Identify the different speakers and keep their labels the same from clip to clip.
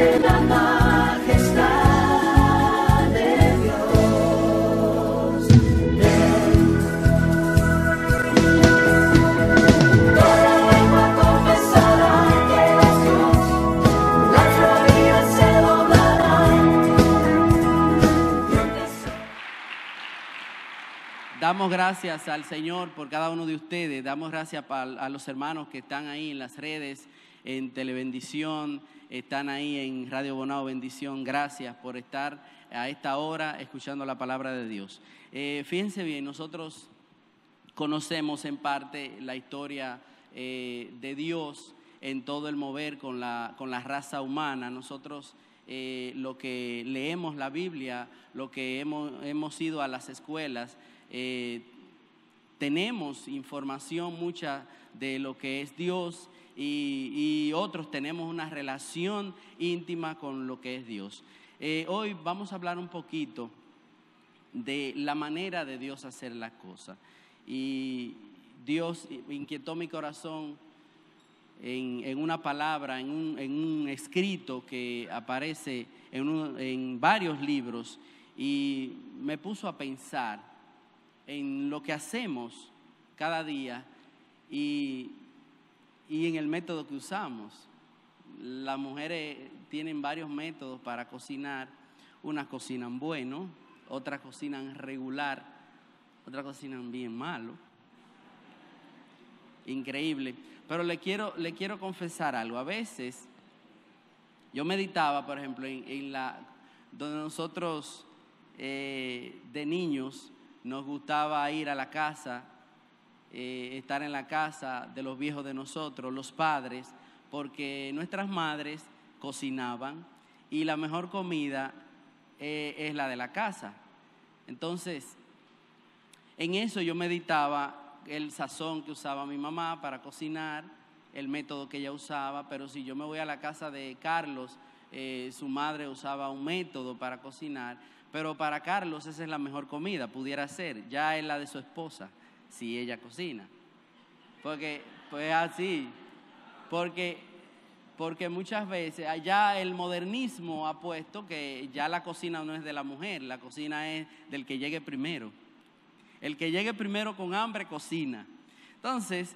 Speaker 1: de la majestad de Dios. Toda lengua confesará que es Dios, las rodillas se doblarán.
Speaker 2: Damos gracias al Señor por cada uno de ustedes. Damos gracias a los hermanos que están ahí en las redes, en Telebendición, están ahí en Radio Bonao Bendición. Gracias por estar a esta hora escuchando la palabra de Dios. Fíjense bien, nosotros conocemos en parte la historia de Dios en todo el mover con la raza humana. Nosotros lo que leemos la Biblia, lo que hemos ido a las escuelas, tenemos información mucha de lo que es Dios y otros tenemos una relación íntima con lo que es Dios. Hoy vamos a hablar un poquito de la manera de Dios hacer las cosas. Y Dios inquietó mi corazón en una palabra, en un escrito que aparece en varios libros, y me puso a pensar en lo que hacemos cada día y en el método que usamos. Las mujeres tienen varios métodos para cocinar. Unas cocinan bueno, otras cocinan regular, otras cocinan bien malo. Increíble. Pero le quiero confesar algo. A veces yo meditaba, por ejemplo, donde nosotros de niños nos gustaba ir a la casa, estar en la casa de los viejos de nosotros, los padres, porque nuestras madres cocinaban y la mejor comida es la de la casa. Entonces, en eso yo meditaba el sazón que usaba mi mamá para cocinar, el método que ella usaba. Pero si yo me voy a la casa de Carlos, su madre usaba un método para cocinar, pero para Carlos esa es la mejor comida, pudiera ser, ya es la de su esposa, si ella cocina. Porque, pues así, porque muchas veces allá el modernismo ha puesto que ya la cocina no es de la mujer, la cocina es del que llegue primero. El que llegue primero con hambre cocina. Entonces,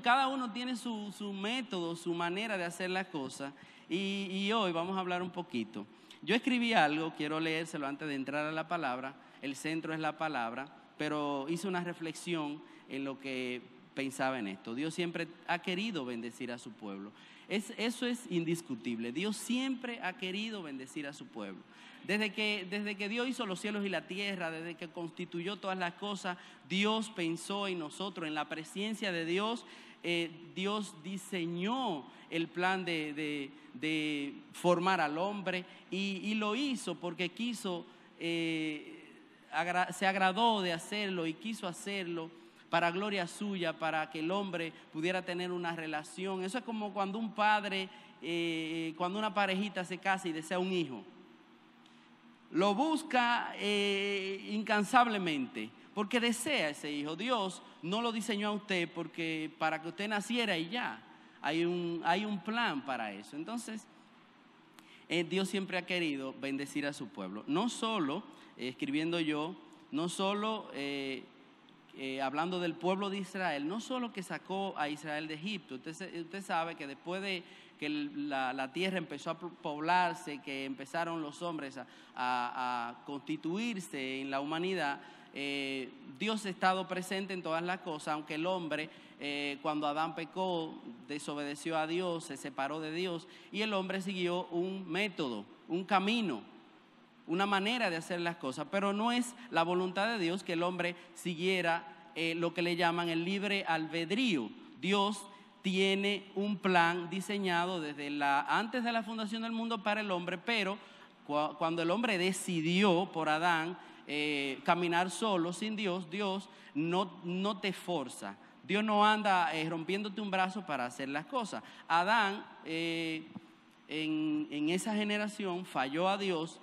Speaker 2: cada uno tiene su método, su manera de hacer las cosas, y hoy vamos a hablar un poquito. Yo escribí algo, quiero leérselo antes de entrar a la palabra. El centro es la palabra, pero hice una reflexión en lo que pensaba en esto. Dios siempre ha querido bendecir a su pueblo. Eso es indiscutible. Dios siempre ha querido bendecir a su pueblo. Desde que Dios hizo los cielos y la tierra, desde que constituyó todas las cosas, Dios pensó en nosotros, en la presencia de Dios. Dios diseñó el plan de formar al hombre y lo hizo porque quiso, se agradó de hacerlo y quiso hacerlo para gloria suya, para que el hombre pudiera tener una relación. Eso es como cuando un padre, cuando una parejita se casa y desea un hijo. Lo busca incansablemente porque desea ese hijo. Dios no lo diseñó a usted para que usted naciera y ya. Hay un plan para eso. Entonces, Dios siempre ha querido bendecir a su pueblo. No solo, escribiendo yo, no solo hablando del pueblo de Israel, no solo que sacó a Israel de Egipto. Usted sabe que después de que la tierra empezó a poblarse, que empezaron los hombres a constituirse en la humanidad, Dios ha estado presente en todas las cosas, aunque el hombre, cuando Adán pecó, desobedeció a Dios, se separó de Dios, y el hombre siguió un método, un camino, una manera de hacer las cosas. Pero no es la voluntad de Dios que el hombre siguiera lo que le llaman el libre albedrío. Dios tiene un plan diseñado antes de la fundación del mundo para el hombre, pero cuando el hombre decidió por Adán caminar solo, sin Dios, Dios no te forza. Dios no anda rompiéndote un brazo para hacer las cosas. Adán, en esa generación, falló a Dios.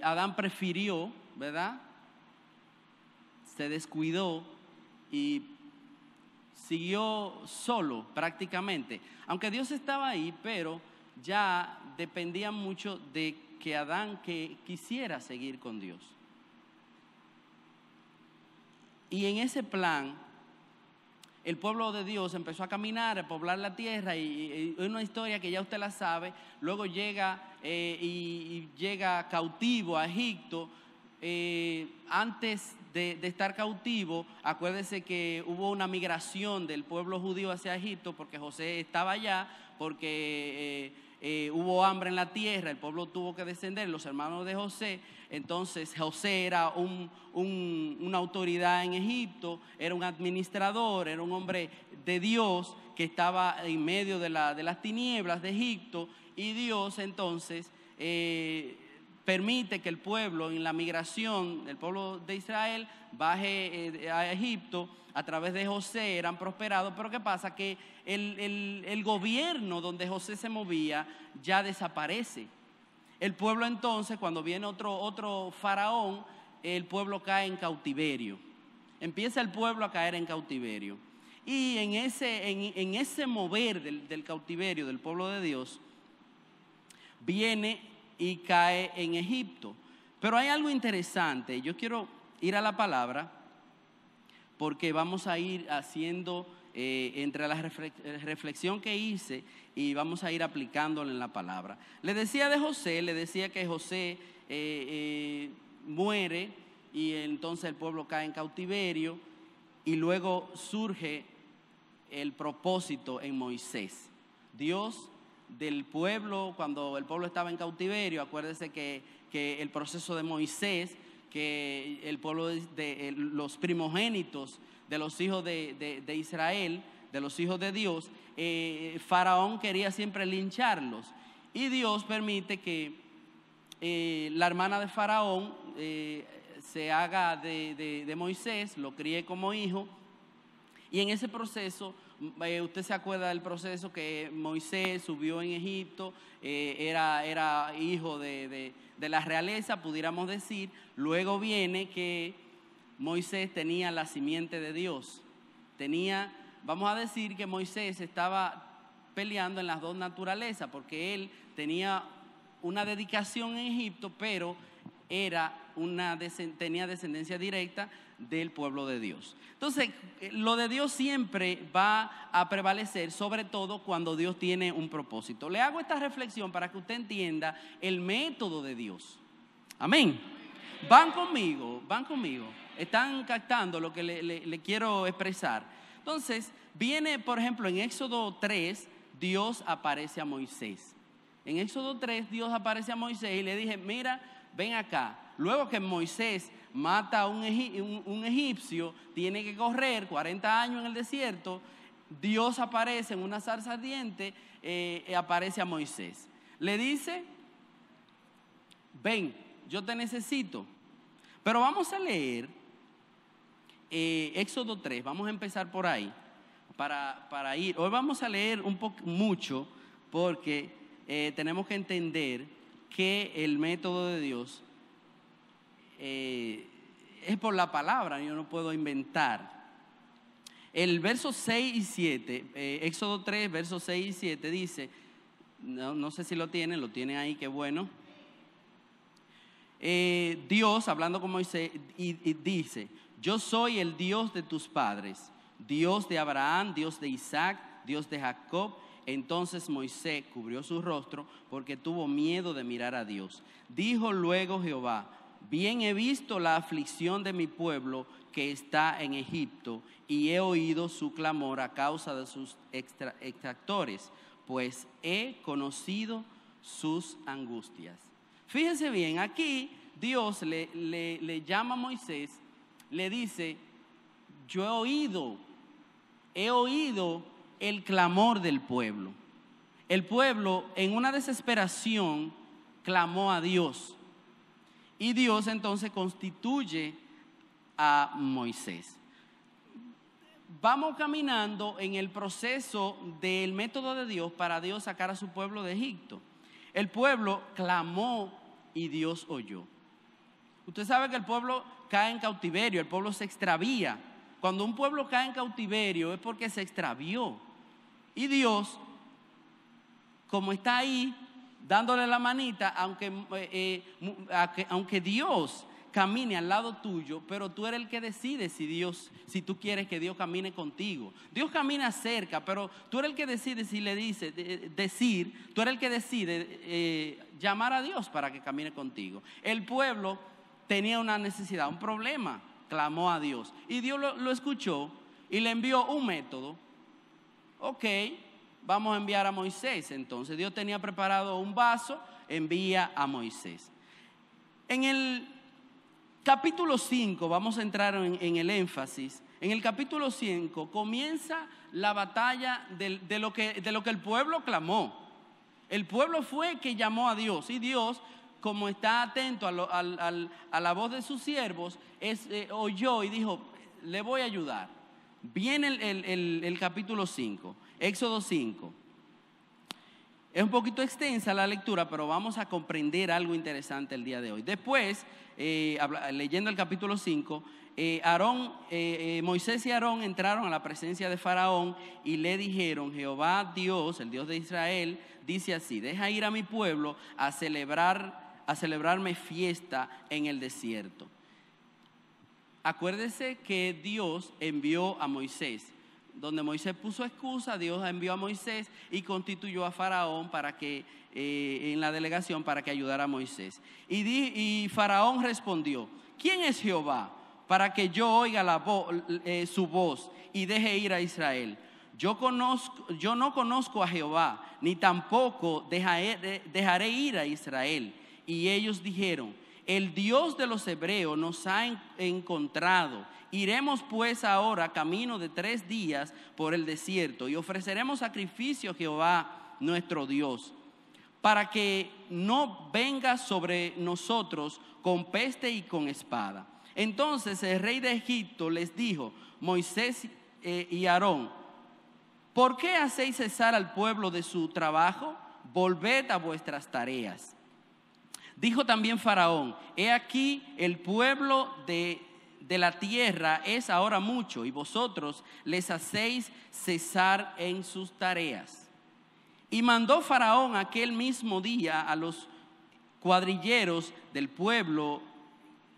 Speaker 2: Adán prefirió, ¿verdad? Se descuidó y siguió solo prácticamente. Aunque Dios estaba ahí, pero ya dependía mucho de que Adán que quisiera seguir con Dios. Y en ese plan, el pueblo de Dios empezó a caminar, a poblar la tierra, y es una historia que ya usted la sabe. Luego llega y llega cautivo a Egipto. Antes de estar cautivo, acuérdese que hubo una migración del pueblo judío hacia Egipto porque José estaba allá, porque hubo hambre en la tierra, el pueblo tuvo que descender, los hermanos de José. Entonces José era una autoridad en Egipto, era un administrador, era un hombre de Dios que estaba en medio de las tinieblas de Egipto, y Dios entonces permite que el pueblo en la migración, el pueblo de Israel, baje a Egipto. A través de José eran prosperados, pero ¿qué pasa? Que el gobierno donde José se movía ya desaparece. El pueblo entonces, cuando viene otro faraón, el pueblo cae en cautiverio. Empieza el pueblo a caer en cautiverio. Y en ese mover del cautiverio del pueblo de Dios, viene y cae en Egipto. Pero hay algo interesante. Yo quiero ir a la palabra porque vamos a ir haciendo entre la reflexión que hice y vamos a ir aplicándola en la palabra. Le decía de José, le decía que José muere y entonces el pueblo cae en cautiverio, y luego surge el propósito en Moisés. Dios del pueblo, cuando el pueblo estaba en cautiverio, acuérdese que el proceso de Moisés, que el pueblo de los primogénitos de los hijos de Israel, de los hijos de Dios, Faraón quería siempre lincharlos, y Dios permite que la hermana de Faraón se haga de Moisés, lo críe como hijo. Y en ese proceso, usted se acuerda del proceso que Moisés subió en Egipto, era hijo de la realeza, pudiéramos decir. Luego viene que Moisés tenía la simiente de Dios. Vamos a decir que Moisés estaba peleando en las dos naturalezas, porque él tenía una dedicación en Egipto, pero tenía descendencia directa del pueblo de Dios. Entonces, lo de Dios siempre va a prevalecer, sobre todo cuando Dios tiene un propósito. Le hago esta reflexión para que usted entienda el método de Dios. Amén. Van conmigo. Están captando lo que le quiero expresar. Entonces, viene, por ejemplo, en Éxodo 3, Dios aparece a Moisés. En Éxodo 3, Dios aparece a Moisés y le dije, mira, ven acá. Luego que Moisés mata a un egipcio, tiene que correr 40 años en el desierto, Dios aparece en una zarza ardiente, aparece a Moisés. Le dice, ven, yo te necesito. Pero vamos a leer Éxodo 3, vamos a empezar por ahí, para ir. Hoy vamos a leer mucho, porque tenemos que entender que el método de Dios es por la palabra, yo no puedo inventar. El verso 6 y 7, Éxodo 3, versos 6 y 7 dice, no sé si lo tienen ahí, qué bueno. Dios hablando con Moisés y dice, yo soy el Dios de tus padres, Dios de Abraham, Dios de Isaac, Dios de Jacob. Entonces Moisés cubrió su rostro porque tuvo miedo de mirar a Dios. Dijo luego Jehová, bien he visto la aflicción de mi pueblo que está en Egipto, y he oído su clamor a causa de sus extractores, pues he conocido sus angustias. Fíjese bien, aquí Dios le llama a Moisés, le dice, yo he oído el clamor del pueblo. El pueblo en una desesperación clamó a Dios, y Dios entonces constituye a Moisés. Vamos caminando en el proceso del método de Dios para Dios sacar a su pueblo de Egipto. El pueblo clamó y Dios oyó. Usted sabe que el pueblo cae en cautiverio, el pueblo se extravía. Cuando un pueblo cae en cautiverio es porque se extravió. Y Dios, como está ahí dándole la manita, aunque Dios camine al lado tuyo, pero tú eres el que decide si tú quieres que Dios camine contigo. Dios camina cerca, pero tú eres el que decide si le dice tú eres el que decide llamar a Dios para que camine contigo. El pueblo tenía una necesidad, un problema, clamó a Dios y Dios lo escuchó y le envió un método. Ok, vamos a enviar a Moisés. Entonces Dios tenía preparado un vaso, envía a Moisés. En el capítulo 5, vamos a entrar en el énfasis. En el capítulo 5 comienza la batalla de lo que el pueblo clamó. El pueblo fue el que llamó a Dios y Dios, como está atento a la voz de sus siervos, oyó y dijo, le voy a ayudar. Viene el capítulo 5, Éxodo 5. Es un poquito extensa la lectura, pero vamos a comprender algo interesante el día de hoy. Después, leyendo el capítulo 5, Moisés y Aarón entraron a la presencia de Faraón y le dijeron, Jehová Dios, el Dios de Israel, dice así, deja ir a mi pueblo a celebrarme fiesta en el desierto. Acuérdese que Dios envió a Moisés. Donde Moisés puso excusa, Dios envió a Moisés y constituyó a Faraón para que en la delegación para que ayudara a Moisés. Y Faraón respondió, ¿quién es Jehová para que yo oiga su voz y deje ir a Israel? Yo no conozco a Jehová, ni tampoco dejaré ir a Israel. Y ellos dijeron, el Dios de los hebreos nos ha encontrado. Iremos pues ahora camino de 3 días por el desierto y ofreceremos sacrificio a Jehová nuestro Dios, para que no venga sobre nosotros con peste y con espada. Entonces el rey de Egipto les dijo, Moisés y Aarón, ¿por qué hacéis cesar al pueblo de su trabajo? Volved a vuestras tareas. Dijo también Faraón, he aquí el pueblo de la tierra es ahora mucho y vosotros les hacéis cesar en sus tareas. Y mandó Faraón aquel mismo día a los cuadrilleros del pueblo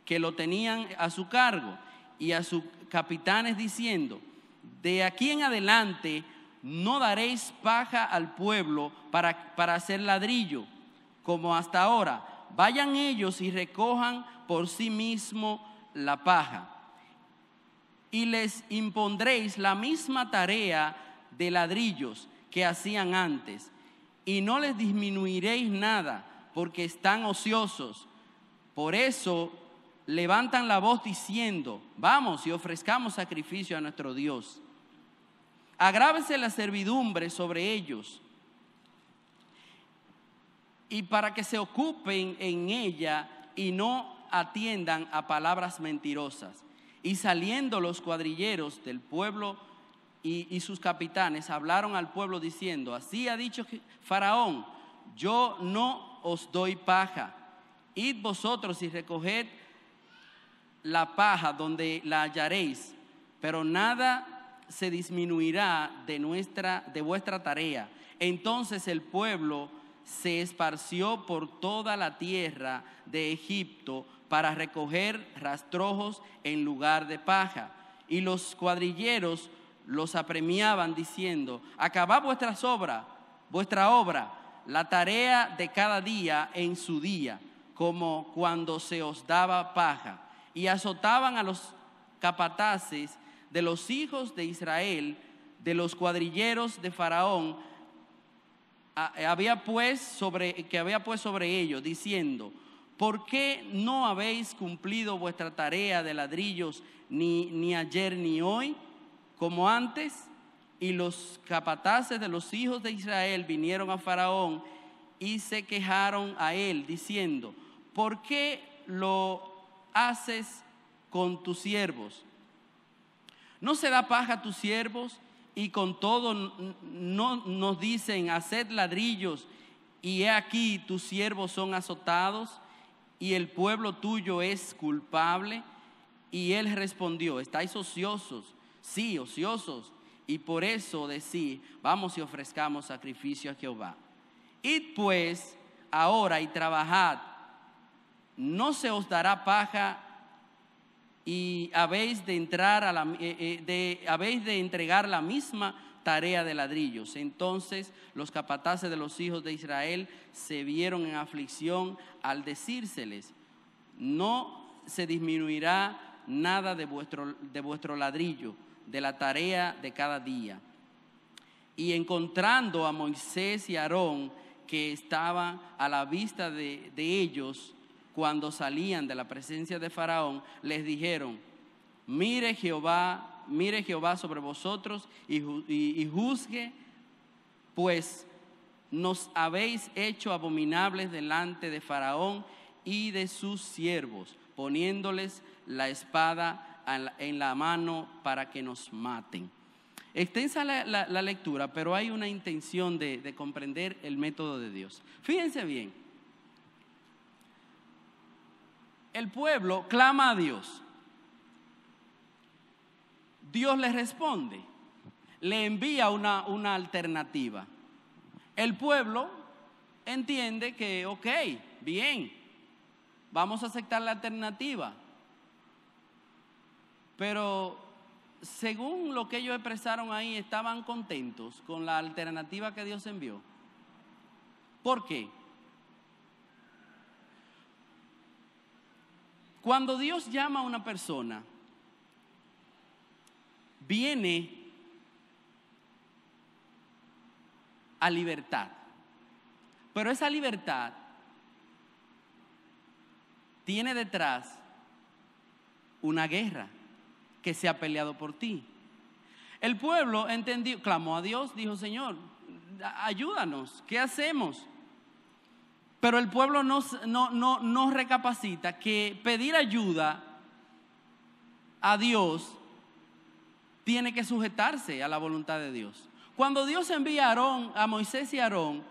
Speaker 2: que lo tenían a su cargo y a sus capitanes diciendo, de aquí en adelante no daréis paja al pueblo para hacer ladrillo como hasta ahora. Vayan ellos y recojan por sí mismos la paja, y les impondréis la misma tarea de ladrillos que hacían antes, y no les disminuiréis nada, porque están ociosos. Por eso levantan la voz diciendo, vamos y ofrezcamos sacrificio a nuestro Dios. Agrávese la servidumbre sobre ellos, y para que se ocupen en ella y no atiendan a palabras mentirosas. Y saliendo los cuadrilleros del pueblo y sus capitanes hablaron al pueblo diciendo, así ha dicho Faraón, yo no os doy paja, id vosotros y recoged la paja donde la hallaréis, pero nada se disminuirá de vuestra tarea. Entonces el pueblo se esparció por toda la tierra de Egipto para recoger rastrojos en lugar de paja. Y los cuadrilleros los apremiaban diciendo, acabad vuestra obra, la tarea de cada día en su día, como cuando se os daba paja. Y azotaban a los capataces de los hijos de Israel, de los cuadrilleros de Faraón, que había pues sobre ellos, diciendo, ¿por qué no habéis cumplido vuestra tarea de ladrillos ni ayer ni hoy, como antes? Y los capataces de los hijos de Israel vinieron a Faraón y se quejaron a él, diciendo, ¿por qué lo haces con tus siervos? ¿No se da paja a tus siervos? Y con todo no nos dicen, haced ladrillos, y he aquí tus siervos son azotados, y el pueblo tuyo es culpable. Y él respondió: ¿estáis ociosos? Sí, ociosos. Y por eso decís: vamos y ofrezcamos sacrificio a Jehová. Id pues ahora y trabajad, no se os dará paja, y habéis de entregar la misma tarea de ladrillos. Entonces los capataces de los hijos de Israel se vieron en aflicción al decírseles: no se disminuirá nada de vuestro ladrillo, de la tarea de cada día. Y encontrando a Moisés y a Aarón, que estaban a la vista de ellos cuando salían de la presencia de Faraón, les dijeron: mire Jehová sobre vosotros y juzgue, pues nos habéis hecho abominables delante de Faraón y de sus siervos, poniéndoles la espada en la mano para que nos maten. Extensa la lectura, pero hay una intención de comprender el método de Dios. Fíjense bien, el pueblo clama a Dios. Dios le responde, le envía una alternativa. El pueblo entiende que, ok, bien, vamos a aceptar la alternativa. Pero según lo que ellos expresaron ahí, estaban contentos con la alternativa que Dios envió. ¿Por qué? Cuando Dios llama a una persona, viene a libertad. Pero esa libertad tiene detrás una guerra que se ha peleado por ti. El pueblo entendió, clamó a Dios, dijo: Señor, ayúdanos, ¿qué hacemos? Pero el pueblo no recapacita que pedir ayuda a Dios tiene que sujetarse a la voluntad de Dios. Cuando Dios envía a Moisés y a Aarón,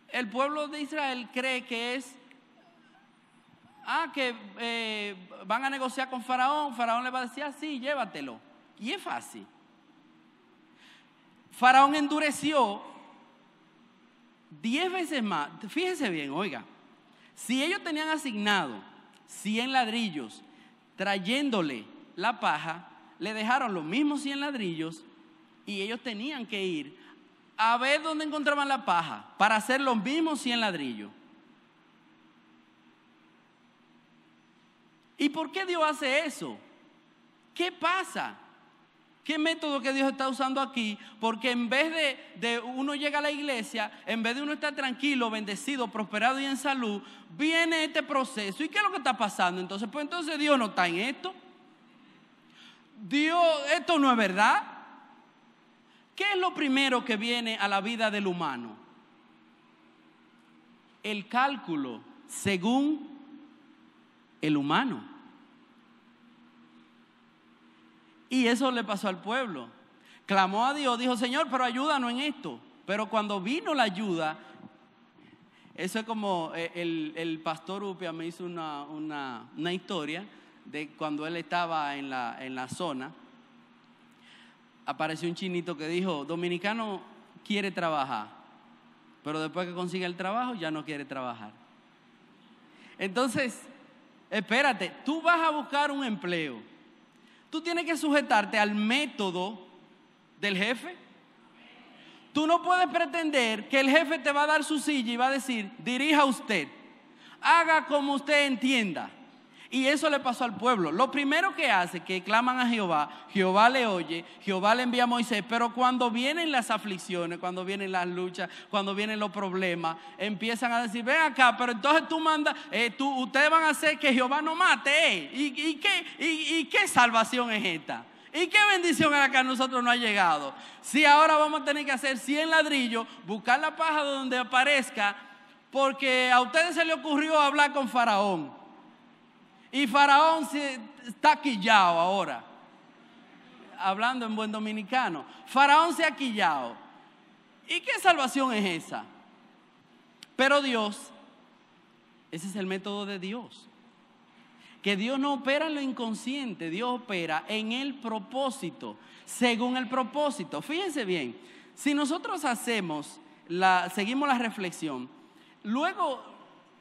Speaker 2: el pueblo de Israel cree que es que van a negociar con Faraón. Faraón le va a decir: sí, llévatelo. Y es fácil. Faraón endureció 10 veces más. Fíjense bien, oiga, si ellos tenían asignado 100 ladrillos trayéndole la paja, le dejaron los mismos 100 ladrillos y ellos tenían que ir a ver dónde encontraban la paja para hacer los mismos 100 ladrillos. ¿Y por qué Dios hace eso? ¿Qué pasa? ¿Qué método que Dios está usando aquí? Porque en vez de uno llega a la iglesia, en vez de uno estar tranquilo, bendecido, prosperado y en salud, viene este proceso. ¿Y qué es lo que está pasando? Entonces Dios no está en esto. Dios, esto no es verdad. ¿Qué es lo primero que viene a la vida del humano? El cálculo según el humano. Y eso le pasó al pueblo. Clamó a Dios, dijo: Señor, pero ayúdanos en esto. Pero cuando vino la ayuda, eso es como el pastor Upia me hizo una historia de cuando él estaba en la zona. Apareció un chinito que dijo: dominicano quiere trabajar, pero después que consigue el trabajo ya no quiere trabajar. Entonces, espérate, tú vas a buscar un empleo. Tú tienes que sujetarte al método del jefe. Tú no puedes pretender que el jefe te va a dar su silla y va a decir: dirija usted, haga como usted entienda. Y eso le pasó al pueblo. Lo primero que hace, que claman a Jehová, Jehová le oye, Jehová le envía a Moisés. Pero cuando vienen las aflicciones, cuando vienen las luchas, cuando vienen los problemas, empiezan a decir: ven acá, pero entonces tú mandas, ustedes van a hacer que Jehová no mate. ¿Y qué salvación es esta? ¿Y qué bendición es la que a nosotros no ha llegado? Si ahora vamos a tener que hacer 100 ladrillos, buscar la paja donde aparezca, porque a ustedes se les ocurrió hablar con Faraón. Y Faraón está quillado ahora. Hablando en buen dominicano, Faraón se ha quillado. ¿Y qué salvación es esa? Pero Dios, ese es el método de Dios. que Dios no opera en lo inconsciente, Dios opera en el propósito, según el propósito. Fíjense bien, si nosotros seguimos la reflexión, luego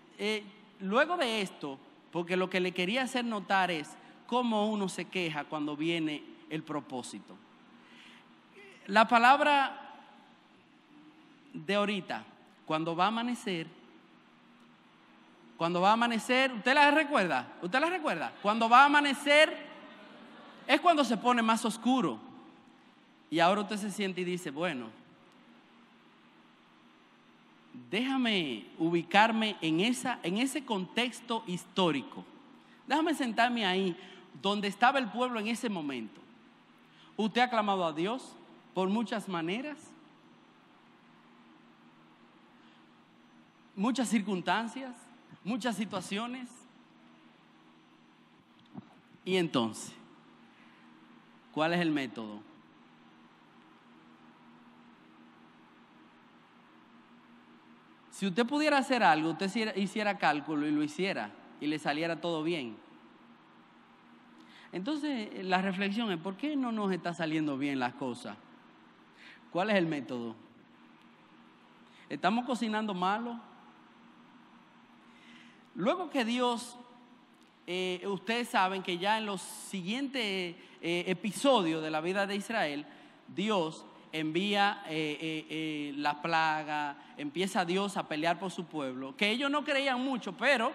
Speaker 2: de esto, porque lo que le quería hacer notar es cómo uno se queja cuando viene el propósito. La palabra de ahorita, cuando va a amanecer, ¿usted la recuerda? Cuando va a amanecer es cuando se pone más oscuro. Y ahora usted se siente y dice, bueno, déjame ubicarme en ese contexto histórico. Déjame sentarme ahí, donde estaba el pueblo en ese momento. Usted ha clamado a Dios por muchas maneras, muchas circunstancias, muchas situaciones. Y entonces, ¿cuál es el método? Si usted pudiera hacer algo, usted hiciera cálculo y lo hiciera y le saliera todo bien. Entonces, la reflexión es, ¿por qué no nos está saliendo bien las cosas? ¿Cuál es el método? ¿Estamos cocinando malo? Luego que Dios, ustedes saben que ya en los siguientes episodios de la vida de Israel, Dios envía la plaga, empieza Dios a pelear por su pueblo, que ellos no creían mucho, pero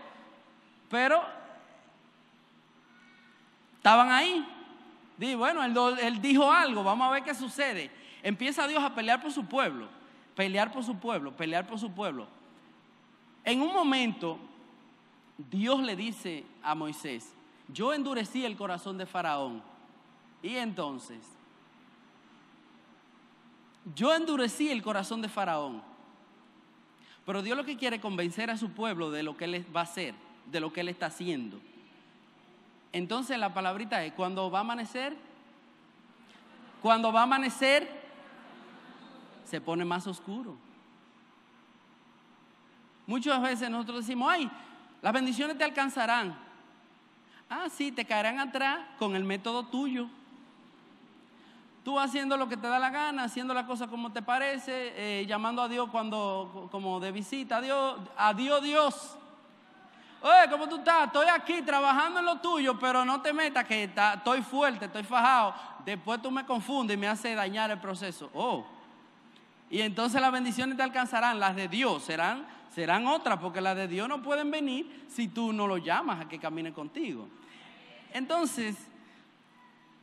Speaker 2: estaban ahí. Y bueno, él dijo algo, vamos a ver qué sucede. Empieza Dios a pelear por su pueblo, pelear por su pueblo. En un momento, Dios le dice a Moisés, yo endurecí el corazón de Faraón. Y entonces, yo endurecí el corazón de Faraón. Pero Dios lo que quiere es convencer a su pueblo de lo que Él va a hacer, de lo que Él está haciendo. Entonces la palabrita es, cuando va a amanecer, se pone más oscuro. Muchas veces nosotros decimos, ay, las bendiciones te alcanzarán. Ah, sí, te caerán atrás con el método tuyo. Tú haciendo lo que te da la gana, haciendo las cosas como te parece, llamando a Dios como de visita. Adiós Dios. Oye, ¿cómo tú estás? Estoy aquí trabajando en lo tuyo, pero no te metas que estoy fuerte, estoy fajado. Después tú me confundes y me haces dañar el proceso. Y entonces las bendiciones te alcanzarán, las de Dios serán otras, porque las de Dios no pueden venir si tú no lo llamas a que camine contigo. Entonces,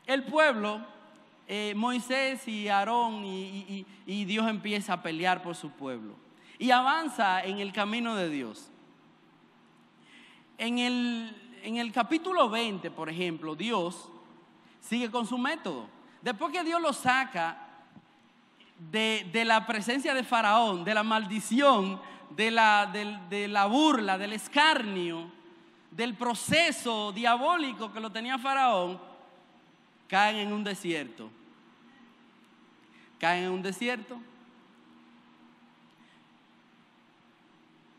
Speaker 2: el pueblo, Moisés y Aarón y Dios empieza a pelear por su pueblo y avanza en el camino de Dios. En el capítulo 20, por ejemplo, Dios sigue con su método. Después que Dios lo saca de la presencia de Faraón, de la maldición, de la burla, del escarnio, del proceso diabólico que lo tenía Faraón, caen en un desierto.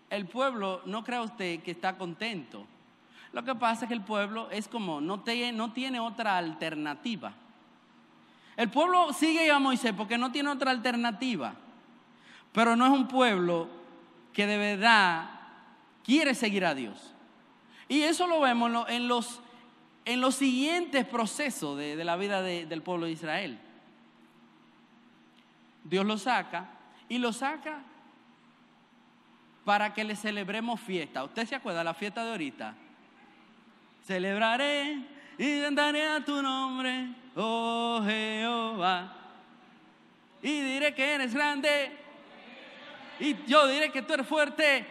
Speaker 2: El pueblo, no crea usted que está contento. Lo que pasa es que el pueblo es como, no tiene otra alternativa. El pueblo sigue a Moisés porque no tiene otra alternativa. Pero no es un pueblo que de verdad quiere seguir a Dios. Y eso lo vemos en los siguientes procesos de la vida del pueblo de Israel. Dios lo saca para que le celebremos fiesta. ¿Usted se acuerda de la fiesta de ahorita? Celebraré y cantaré a tu nombre, oh Jehová, y diré que eres grande, y yo diré que tú eres fuerte.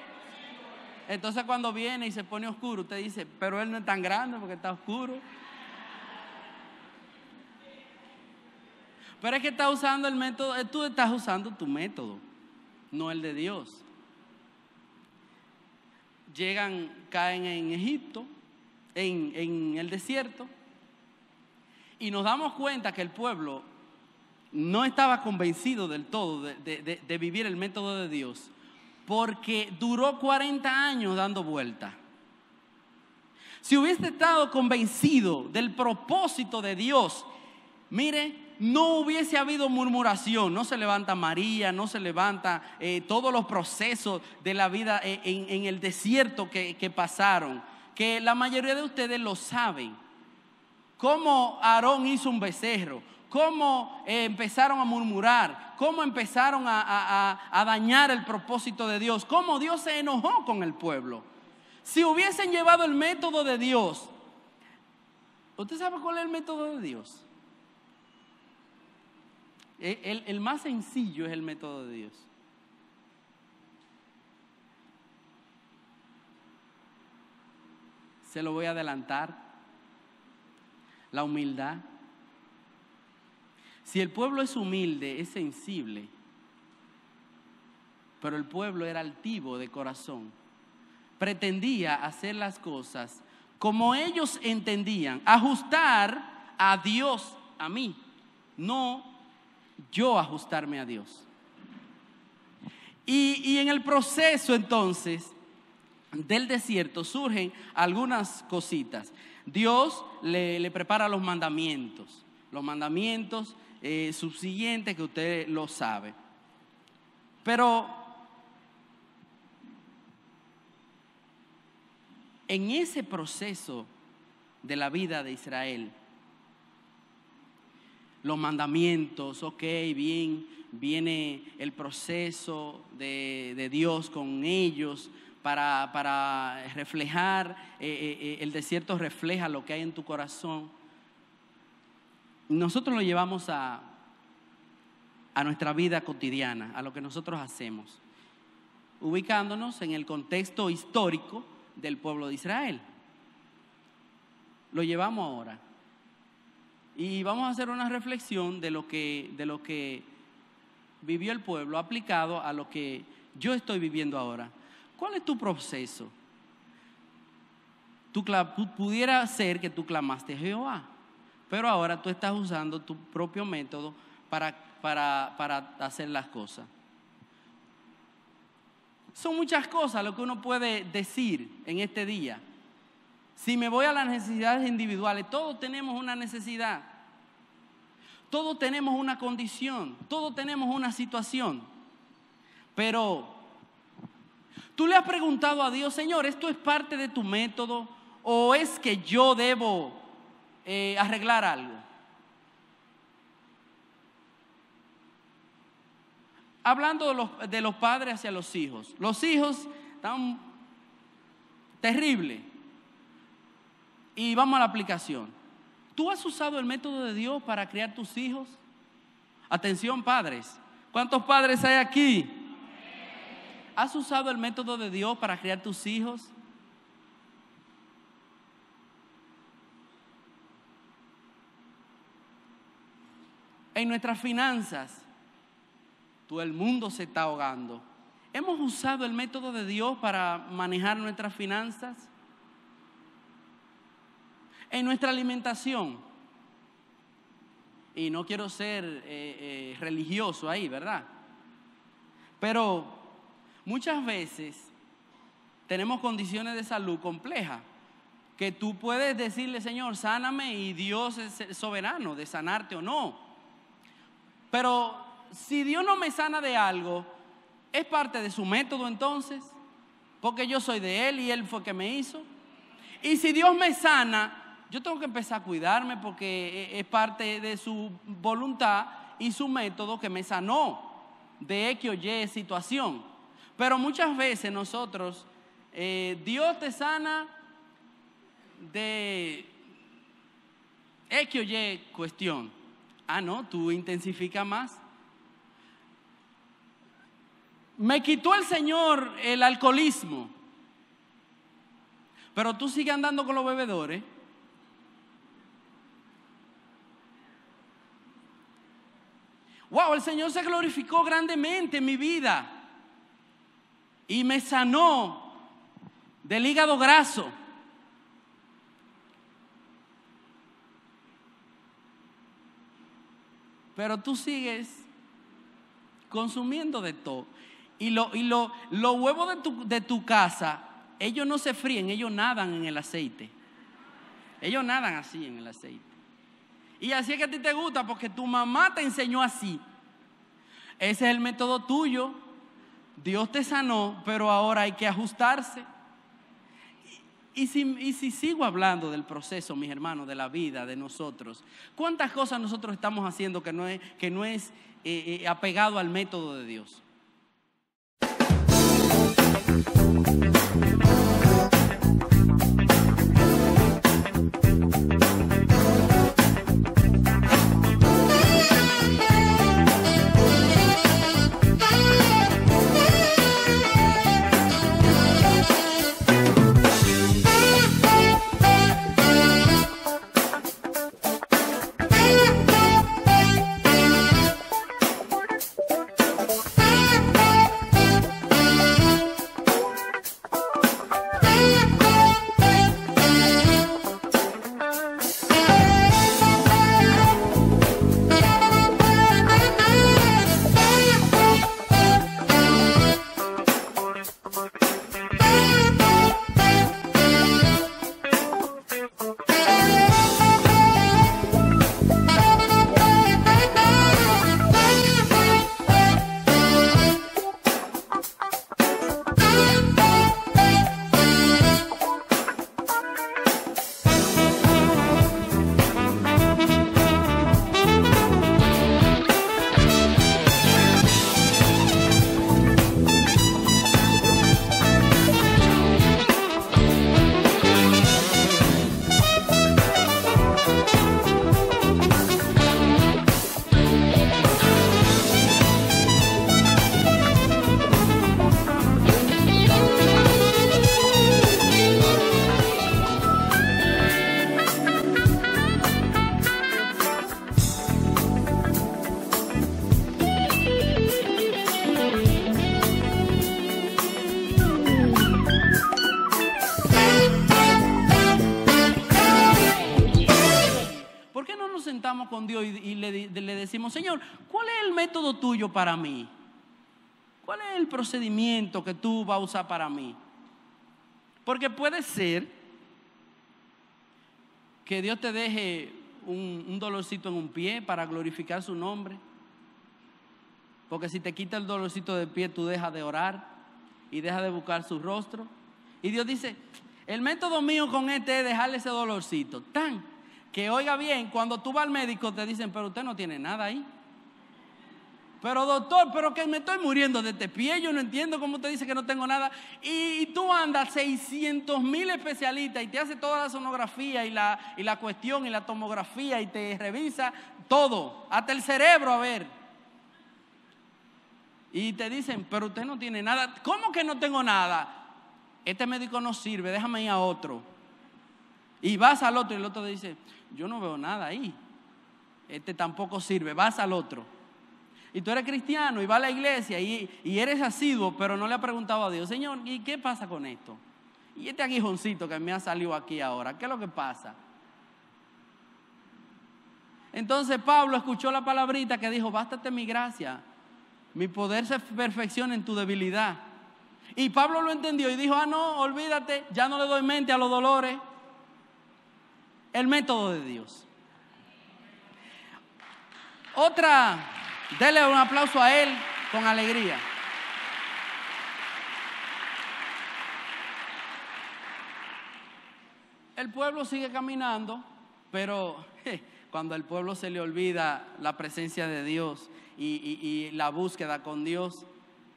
Speaker 2: Entonces cuando viene y se pone oscuro, usted dice, pero Él no es tan grande porque está oscuro. Pero es que está usando el método, tú estás usando tu método, no el de Dios. Caen en Egipto, en el desierto, y nos damos cuenta que el pueblo no estaba convencido del todo de vivir el método de Dios, porque duró 40 años dando vueltas. si hubiese estado convencido del propósito de Dios, mire, no hubiese habido murmuración. No se levanta María, no se levanta todos los procesos de la vida en el desierto que pasaron, que la mayoría de ustedes lo saben. Cómo Aarón hizo un becerro, cómo empezaron a murmurar, cómo empezaron a dañar el propósito de Dios, cómo Dios se enojó con el pueblo. Si hubiesen llevado el método de Dios, ¿usted sabe cuál es el método de Dios? El más sencillo es el método de Dios. Se lo voy a adelantar. La humildad. Si el pueblo es humilde, es sensible, pero el pueblo era altivo de corazón, pretendía hacer las cosas como ellos entendían, ajustar a Dios a mí, no yo ajustarme a Dios. Y en el proceso entonces del desierto surgen algunas cositas. Dios le prepara los mandamientos subsiguientes que usted lo sabe. Pero en ese proceso de la vida de Israel, los mandamientos, ok, bien, viene el proceso de Dios con ellos para reflejar, el desierto refleja lo que hay en tu corazón. Nosotros lo llevamos a nuestra vida cotidiana, a lo que nosotros hacemos, ubicándonos en el contexto histórico del pueblo de Israel. Lo llevamos ahora. Y vamos a hacer una reflexión de lo que vivió el pueblo aplicado a lo que yo estoy viviendo ahora. ¿Cuál es tu proceso? Pudiera ser que tú clamaste a Jehová, pero ahora tú estás usando tu propio método para hacer las cosas. Son muchas cosas lo que uno puede decir en este día. Si me voy a las necesidades individuales, todos tenemos una necesidad, todos tenemos una condición, todos tenemos una situación. Pero tú le has preguntado a Dios, Señor, ¿esto es parte de tu método o es que yo debo arreglar algo? Hablando de los padres hacia los hijos están terribles. Y vamos a la aplicación. ¿Tú has usado el método de Dios para criar tus hijos? Atención, padres. ¿Cuántos padres hay aquí? ¿Has usado el método de Dios para criar tus hijos? En nuestras finanzas, todo el mundo se está ahogando. ¿Hemos usado el método de Dios para manejar nuestras finanzas? En nuestra alimentación, y no quiero ser religioso ahí, ¿verdad? Pero muchas veces tenemos condiciones de salud complejas que tú puedes decirle, Señor, sáname, y Dios es soberano de sanarte o no. Pero si Dios no me sana de algo, ¿es parte de su método entonces? Porque yo soy de Él y Él fue que me hizo. Y si Dios me sana, yo tengo que empezar a cuidarme porque es parte de su voluntad y su método que me sanó de X o Y situación. Pero muchas veces nosotros, Dios te sana de X o Y cuestión. Ah, no, tú intensificas más. Me quitó el Señor el alcoholismo, pero tú sigues andando con los bebedores. Wow, el Señor se glorificó grandemente en mi vida y me sanó del hígado graso. Pero tú sigues consumiendo de todo. Y los huevos de tu casa, ellos no se fríen, ellos nadan en el aceite. Ellos nadan así en el aceite. Y así es que a ti te gusta porque tu mamá te enseñó así. Ese es el método tuyo. Dios te sanó, pero ahora hay que ajustarse. Y si sigo hablando del proceso, mis hermanos, de la vida de nosotros, ¿cuántas cosas nosotros estamos haciendo que no es apegado al método de Dios? Con Dios y le decimos: Señor, ¿cuál es el método tuyo para mí? ¿Cuál es el procedimiento que tú vas a usar para mí? Porque puede ser que Dios te deje un dolorcito en un pie para glorificar su nombre. Porque si te quita el dolorcito del pie, tú dejas de orar y dejas de buscar su rostro. Y Dios dice: el método mío con este es dejarle ese dolorcito. Que oiga bien, cuando tú vas al médico te dicen: pero usted no tiene nada ahí. Pero doctor, pero que me estoy muriendo de este pie, yo no entiendo cómo usted dice que no tengo nada. Y tú andas 600,000 especialistas y te hace toda la sonografía y la cuestión y la tomografía y te revisa todo, hasta el cerebro, a ver. Y te dicen: pero usted no tiene nada. ¿Cómo que no tengo nada? Este médico no sirve, déjame ir a otro. Y vas al otro y el otro te dice: yo no veo nada ahí. Este tampoco sirve, vas al otro. Y tú eres cristiano y vas a la iglesia y eres asiduo, pero no le has preguntado a Dios: Señor, ¿y qué pasa con esto? Y este aguijoncito que me ha salido aquí ahora, ¿qué es lo que pasa? Entonces Pablo escuchó la palabrita que dijo: bástate mi gracia, mi poder se perfecciona en tu debilidad. Y Pablo lo entendió y dijo: no, olvídate, ya no le doy mente a los dolores. El método de Dios. Dele un aplauso a él con alegría. El pueblo sigue caminando, pero cuando al pueblo se le olvida la presencia de Dios y la búsqueda con Dios,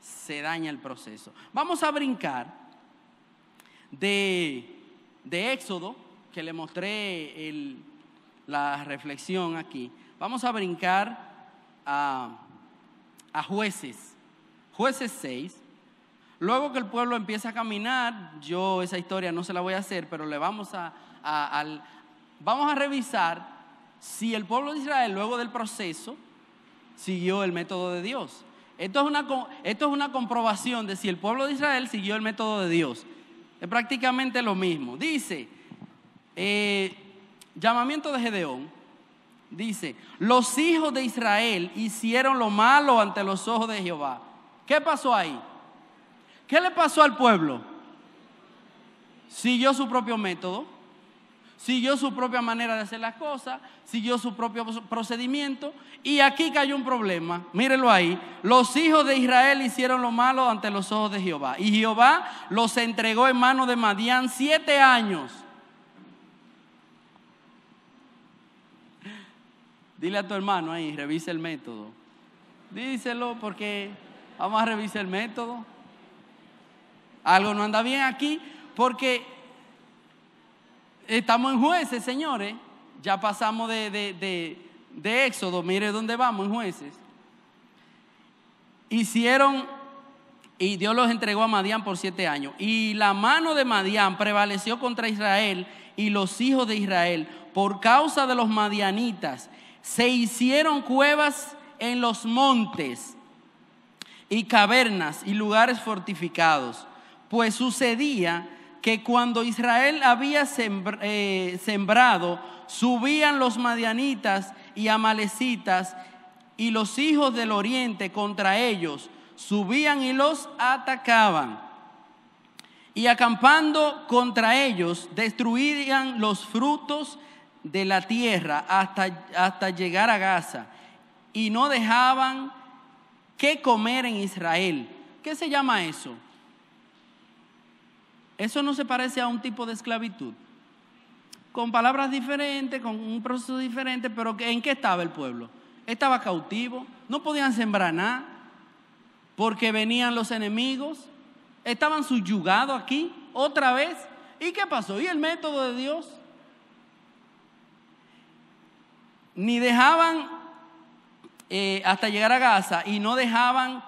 Speaker 2: se daña el proceso. Vamos a brincar de Éxodo, que le mostré la reflexión aquí. Vamos a brincar a Jueces 6. Luego que el pueblo empieza a caminar, yo esa historia no se la voy a hacer, pero le vamos a revisar si el pueblo de Israel, luego del proceso, siguió el método de Dios. Esto es una comprobación de si el pueblo de Israel siguió el método de Dios. Es prácticamente lo mismo. Dice, llamamiento de Gedeón, dice: los hijos de Israel hicieron lo malo ante los ojos de Jehová. ¿Qué pasó ahí? ¿Qué le pasó al pueblo? Siguió su propio método, siguió su propia manera de hacer las cosas, siguió su propio procedimiento, y aquí cayó un problema. Mírenlo ahí. Los hijos de Israel hicieron lo malo ante los ojos de Jehová, y Jehová los entregó en manos de Madián 7 años. Dile a tu hermano ahí, revisa el método. Díselo, porque vamos a revisar el método. Algo no anda bien aquí, porque estamos en Jueces, señores. Ya pasamos de Éxodo. Mire dónde vamos, en Jueces. Hicieron, y Dios los entregó a Madián por 7 años. Y la mano de Madián prevaleció contra Israel y los hijos de Israel por causa de los madianitas. Se hicieron cuevas en los montes y cavernas y lugares fortificados, pues sucedía que cuando Israel había sembrado, subían los madianitas y amalecitas y los hijos del oriente contra ellos, subían y los atacaban. Y acampando contra ellos, destruían los frutos de la tierra hasta llegar a Gaza, y no dejaban qué comer en Israel. ¿Qué se llama eso? Eso no se parece a un tipo de esclavitud, con palabras diferentes, con un proceso diferente, pero ¿en qué estaba el pueblo? Estaba cautivo, no podían sembrar nada, porque venían los enemigos, estaban subyugados aquí, otra vez. ¿Y qué pasó? ¿Y el método de Dios? Ni dejaban hasta llegar a Gaza, y no dejaban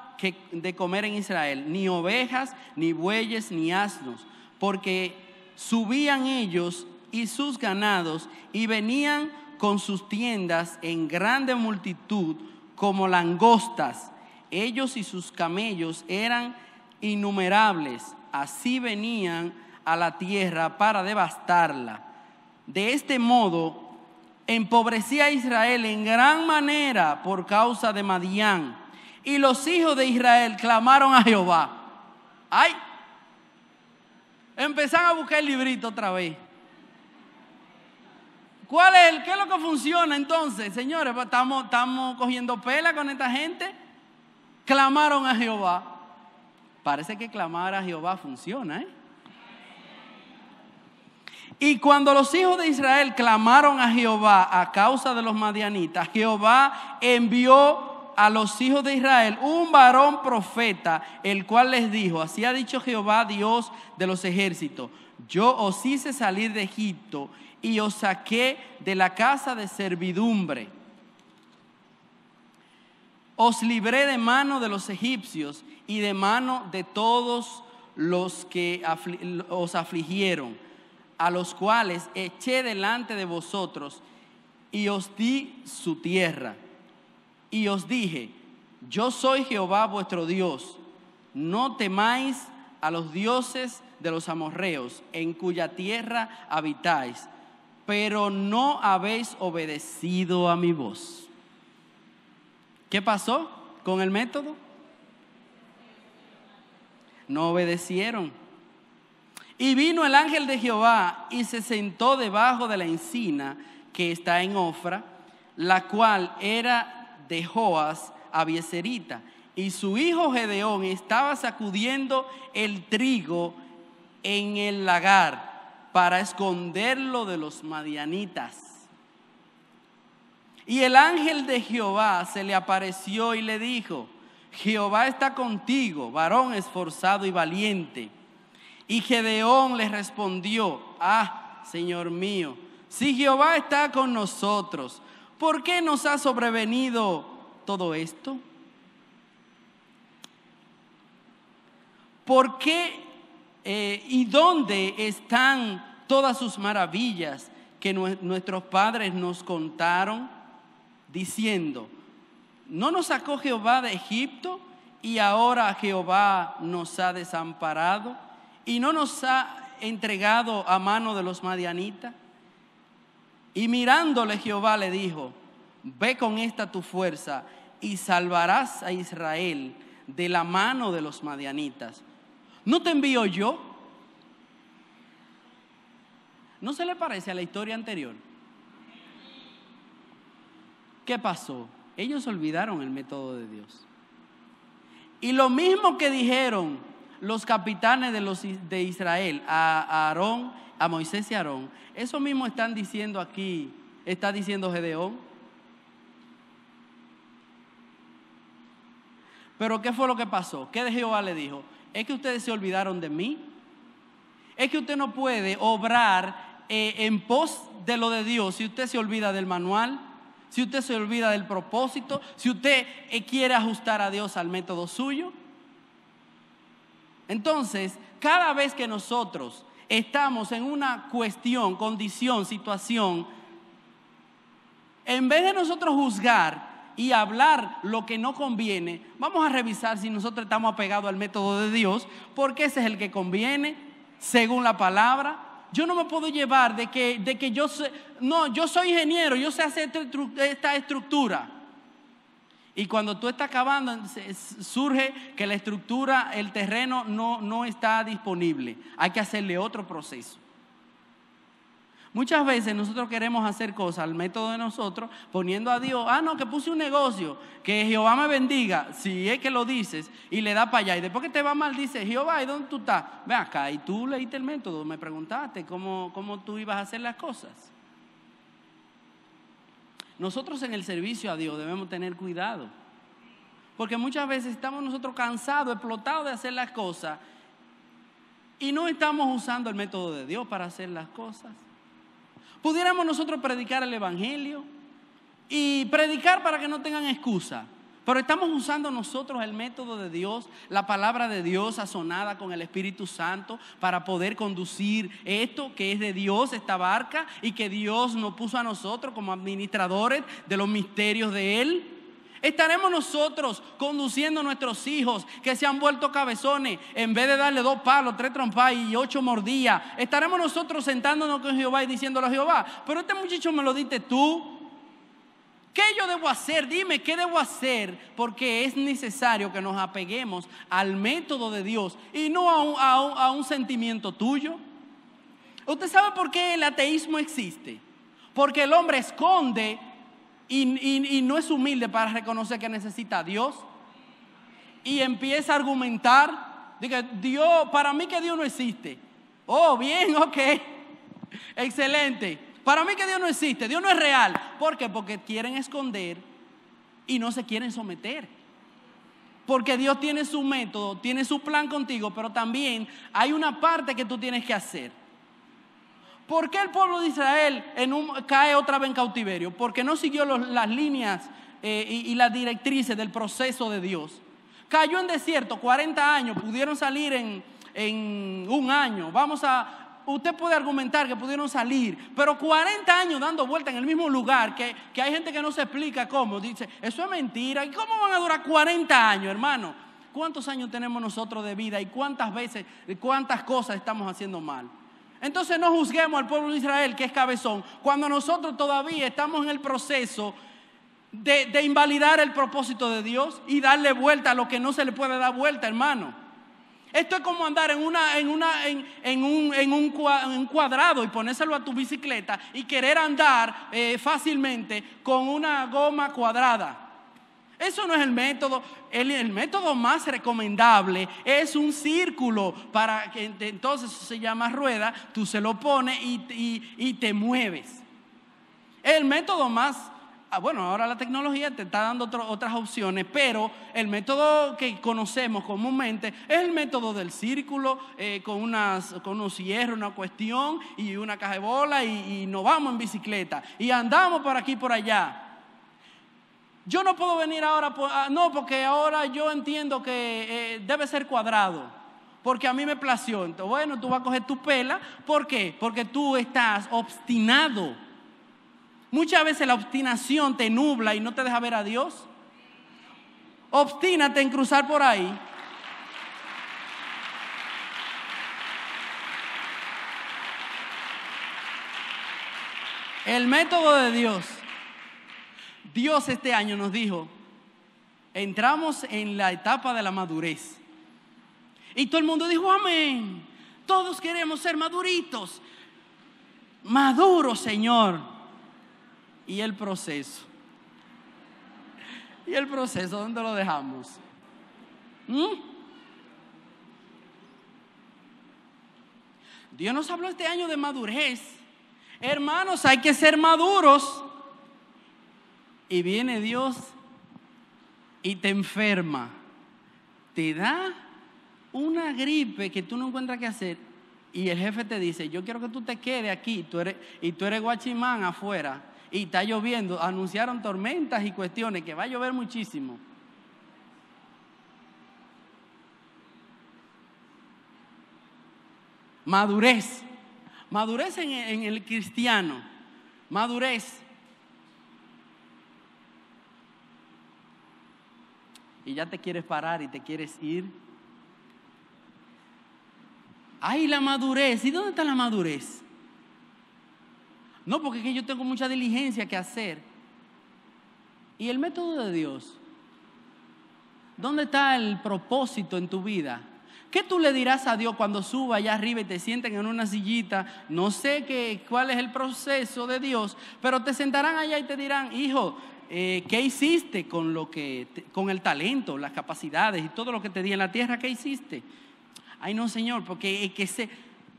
Speaker 2: de comer en Israel, ni ovejas, ni bueyes, ni asnos, porque subían ellos y sus ganados, y venían con sus tiendas en grande multitud como langostas. Ellos y sus camellos eran innumerables, así venían a la tierra para devastarla. De este modo empobrecía a Israel en gran manera por causa de Madián. Y los hijos de Israel clamaron a Jehová. ¡Ay! Empezaron a buscar el librito otra vez. ¿Qué es lo que funciona entonces? Señores, estamos cogiendo pela con esta gente. Clamaron a Jehová. Parece que clamar a Jehová funciona, ¿eh? Y cuando los hijos de Israel clamaron a Jehová a causa de los madianitas, Jehová envió a los hijos de Israel un varón profeta, el cual les dijo: así ha dicho Jehová, Dios de los ejércitos, yo os hice salir de Egipto y os saqué de la casa de servidumbre. Os libré de mano de los egipcios y de mano de todos los que os afligieron, a los cuales eché delante de vosotros, y os di su tierra. Y os dije: yo soy Jehová vuestro Dios, no temáis a los dioses de los amorreos, en cuya tierra habitáis, pero no habéis obedecido a mi voz. ¿Qué pasó con el método? No obedecieron. Y vino el ángel de Jehová y se sentó debajo de la encina que está en Ofra, la cual era de Joas Abieserita. Y su hijo Gedeón estaba sacudiendo el trigo en el lagar para esconderlo de los madianitas. Y el ángel de Jehová se le apareció y le dijo: Jehová está contigo, varón esforzado y valiente. Y Gedeón le respondió: ah, Señor mío, si Jehová está con nosotros, ¿por qué nos ha sobrevenido todo esto? ¿Por qué y dónde están todas sus maravillas que nuestros padres nos contaron, diciendo: ¿no nos sacó Jehová de Egipto y ahora Jehová nos ha desamparado y no nos ha entregado a mano de los madianitas? Y mirándole Jehová le dijo: ve con esta tu fuerza y salvarás a Israel de la mano de los madianitas. ¿No te envío yo? ¿No se le parece a la historia anterior? ¿Qué pasó? Ellos olvidaron el método de Dios. Y lo mismo que dijeron los capitanes de Israel a Aarón, a Moisés y a Aarón, eso mismo están diciendo aquí, está diciendo Gedeón. Pero ¿qué fue lo que pasó? ¿Qué de Jehová le dijo? Es que ustedes se olvidaron de mí. Es que usted no puede obrar en pos de lo de Dios si usted se olvida del manual, si usted se olvida del propósito, si usted quiere ajustar a Dios al método suyo. Entonces, cada vez que nosotros estamos en una cuestión, condición, situación, en vez de nosotros juzgar y hablar lo que no conviene, vamos a revisar si nosotros estamos apegados al método de Dios, porque ese es el que conviene, según la palabra. Yo no me puedo llevar de que yo sé, no, yo soy ingeniero, yo sé hacer esta estructura. Y cuando tú estás acabando, surge que la estructura, el terreno no está disponible. Hay que hacerle otro proceso. Muchas veces nosotros queremos hacer cosas al método de nosotros, poniendo a Dios, no, que puse un negocio, que Jehová me bendiga, si es que lo dices, y le da para allá. Y después que te va mal, dice, Jehová, ¿y dónde tú estás? Ven acá, y tú leíste el método, me preguntaste cómo tú ibas a hacer las cosas. Nosotros en el servicio a Dios debemos tener cuidado, porque muchas veces estamos nosotros cansados, explotados de hacer las cosas, y no estamos usando el método de Dios para hacer las cosas. Pudiéramos nosotros predicar el evangelio y predicar para que no tengan excusa, pero estamos usando nosotros el método de Dios, la palabra de Dios sazonada con el Espíritu Santo para poder conducir esto que es de Dios, esta barca, y que Dios nos puso a nosotros como administradores de los misterios de Él. ¿Estaremos nosotros conduciendo a nuestros hijos que se han vuelto cabezones en vez de darle 2 palos, 3 trompas y 8 mordidas? ¿Estaremos nosotros sentándonos con Jehová y diciéndole a Jehová, pero este muchacho me lo diste tú? ¿Qué yo debo hacer? Dime, ¿qué debo hacer? Porque es necesario que nos apeguemos al método de Dios y no a un sentimiento tuyo. ¿Usted sabe por qué el ateísmo existe? Porque el hombre esconde y no es humilde para reconocer que necesita a Dios, y empieza a argumentar, diga, Dios, para mí que Dios no existe. Oh, bien, ok, excelente. Para mí que Dios no existe, Dios no es real. ¿Por qué? Porque quieren esconder y no se quieren someter. Porque Dios tiene su método, tiene su plan contigo, pero también hay una parte que tú tienes que hacer. ¿Por qué el pueblo de Israel cae otra vez en cautiverio? Porque no siguió las líneas y las directrices del proceso de Dios. Cayó en desierto 40 años, pudieron salir en un año. Usted puede argumentar que pudieron salir, pero 40 años dando vuelta en el mismo lugar, que hay gente que no se explica cómo. Dice, eso es mentira. ¿Y cómo van a durar 40 años, hermano? ¿Cuántos años tenemos nosotros de vida y cuántas cosas estamos haciendo mal? Entonces no juzguemos al pueblo de Israel que es cabezón, cuando nosotros todavía estamos en el proceso de invalidar el propósito de Dios y darle vuelta a lo que no se le puede dar vuelta, hermano. Esto es como andar en un cuadrado y ponérselo a tu bicicleta y querer andar fácilmente con una goma cuadrada. Eso no es el método. El método más recomendable es un círculo, para que entonces se llama rueda, tú se lo pones y te mueves. El método más, bueno, ahora la tecnología te está dando otras opciones, pero el método que conocemos comúnmente es el método del círculo, con unos hierros, una cuestión y una caja de bola, y nos vamos en bicicleta y andamos por aquí y por allá. Yo no puedo venir ahora, no, porque ahora yo entiendo que debe ser cuadrado, porque a mí me plació. Entonces, bueno, tú vas a coger tu pela. ¿Por qué? Porque tú estás obstinado. Muchas veces la obstinación te nubla y no te deja ver a Dios. Obstínate en cruzar por ahí. El método de Dios. Dios este año nos dijo, entramos en la etapa de la madurez. Y todo el mundo dijo, amén. Todos queremos ser maduritos. maduro, Señor. ¿Y el proceso? ¿Y el proceso dónde lo dejamos? Dios nos habló este año de madurez. Hermanos, hay que ser maduros. Y viene Dios y te enferma. Te da una gripe que tú no encuentras qué hacer. Y el jefe te dice, yo quiero que tú te quedes aquí. Tú eres guachimán afuera. Y está lloviendo. Anunciaron tormentas y cuestiones, que va a llover muchísimo. Madurez. Madurez en el cristiano. Madurez. Y ya te quieres parar y te quieres ir. ¡Ay, la madurez! ¿Y dónde está la madurez? No, porque es que yo tengo mucha diligencia que hacer. ¿Y el método de Dios? ¿Dónde está el propósito en tu vida? ¿Qué tú le dirás a Dios cuando suba allá arriba y te sienten en una sillita? No sé cuál es el proceso de Dios, pero te sentarán allá y te dirán, hijo, ¿qué hiciste con el talento, las capacidades y todo lo que te di en la tierra? ¿Qué hiciste? Ay, no, Señor, porque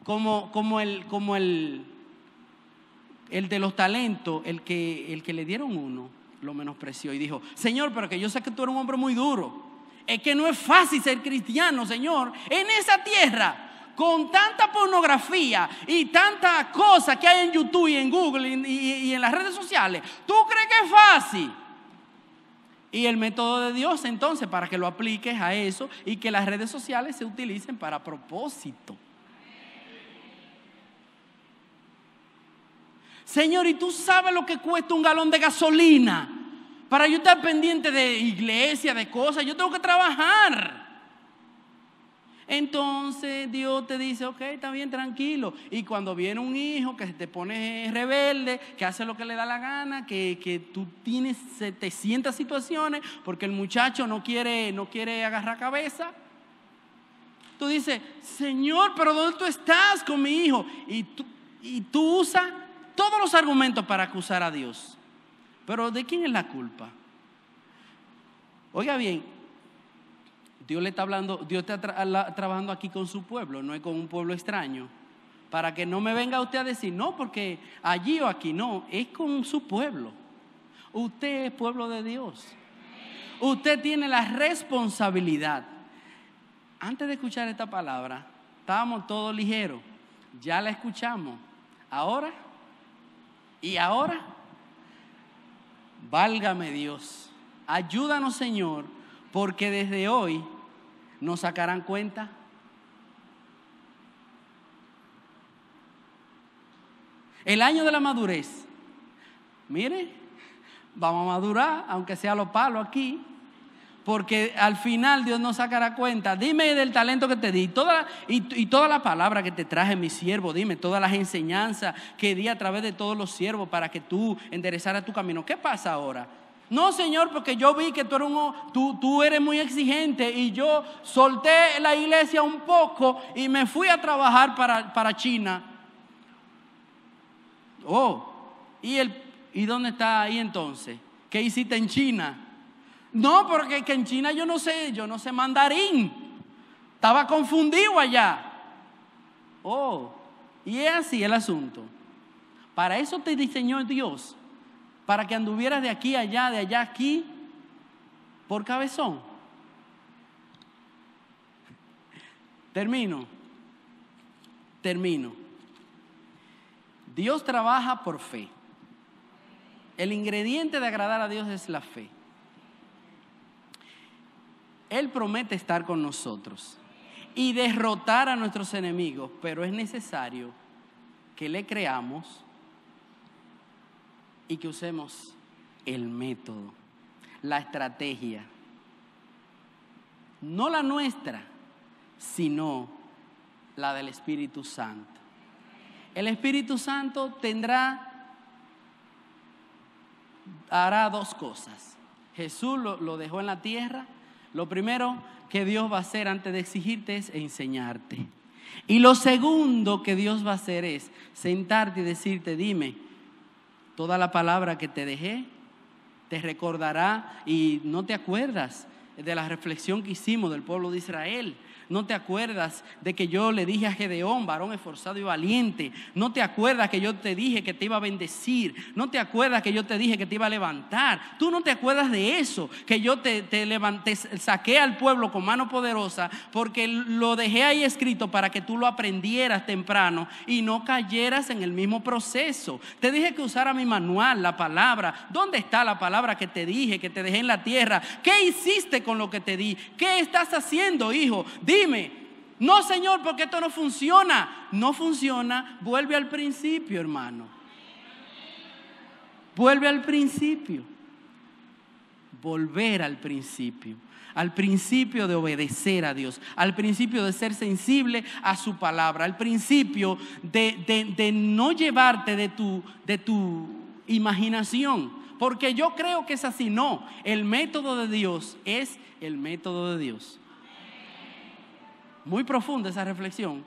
Speaker 2: como el de los talentos, el que le dieron uno, lo menospreció y dijo, Señor, pero que yo sé que tú eres un hombre muy duro. Es que no es fácil ser cristiano, Señor, en esa tierra, con tanta pornografía y tanta cosa que hay en YouTube y en Google y en las redes sociales. ¿Tú crees que es fácil? Y el método de Dios, entonces, para que lo apliques a eso y que las redes sociales se utilicen para propósito. Señor, ¿y tú sabes lo que cuesta un galón de gasolina? Para yo estar pendiente de iglesia, de cosas, yo tengo que trabajar. Entonces Dios te dice, ok, está bien, tranquilo. Y cuando viene un hijo que te pone rebelde, que hace lo que le da la gana, que tú tienes 700 situaciones porque el muchacho no quiere agarrar cabeza, tú dices, Señor, pero ¿dónde tú estás con mi hijo? Y tú usas todos los argumentos para acusar a Dios. Pero ¿de quién es la culpa? Oiga bien, Dios le está hablando, Dios está trabajando aquí con su pueblo, no es con un pueblo extraño. Para que no me venga usted a decir, no, porque allí o aquí, no, es con su pueblo. Usted es pueblo de Dios. Usted tiene la responsabilidad. Antes de escuchar esta palabra, estábamos todos ligeros. Ya la escuchamos. Ahora, válgame Dios, ayúdanos, Señor, porque desde hoy nos sacarán cuenta. El año de la madurez. Mire, vamos a madurar, aunque sea los palos aquí, porque al final Dios nos sacará cuenta. Dime del talento que te di, toda la palabra que te traje, mi siervo. Dime todas las enseñanzas que di a través de todos los siervos para que tú enderezaras tu camino. ¿Qué pasa ahora? No, Señor, porque yo vi que tú eres muy exigente y yo solté la iglesia un poco y me fui a trabajar para China. Oh, ¿y dónde está ahí entonces? ¿Qué hiciste en China? No, porque que en China yo no sé mandarín. Estaba confundido allá. Oh, y es así el asunto. Para eso te diseñó Dios. Para que anduvieras de aquí a allá, de allá a aquí, por cabezón. Termino. Dios trabaja por fe. El ingrediente de agradar a Dios es la fe. Él promete estar con nosotros y derrotar a nuestros enemigos, pero es necesario que le creamos y que usemos el método, la estrategia, no la nuestra, sino la del Espíritu Santo. El Espíritu Santo hará dos cosas. Jesús lo dejó en la tierra. Lo primero que Dios va a hacer antes de exigirte es enseñarte. Y lo segundo que Dios va a hacer es sentarte y decirte, dime, toda la palabra que te dejé, te recordará y no te acuerdas de la reflexión que hicimos del pueblo de Israel. No te acuerdas de que yo le dije a Gedeón, varón esforzado y valiente. No te acuerdas que yo te dije que te iba a bendecir. No te acuerdas que yo te dije que te iba a levantar. Tú no te acuerdas de eso, que yo te levanté, saqué al pueblo con mano poderosa, porque lo dejé ahí escrito para que tú lo aprendieras temprano y no cayeras en el mismo proceso. Te dije que usara mi manual, la palabra. ¿Dónde está la palabra que te dije, que te dejé en la tierra? ¿Qué hiciste con lo que te di? ¿Qué estás haciendo, hijo? Dime. No, Señor, porque esto no funciona. No funciona. Vuelve al principio, hermano. Vuelve al principio. Volver al principio. Al principio de obedecer a Dios. Al principio de ser sensible a su palabra. Al principio de no llevarte de tu imaginación. Porque yo creo que es así. No. El método de Dios es el método de Dios. Muy profunda esa reflexión.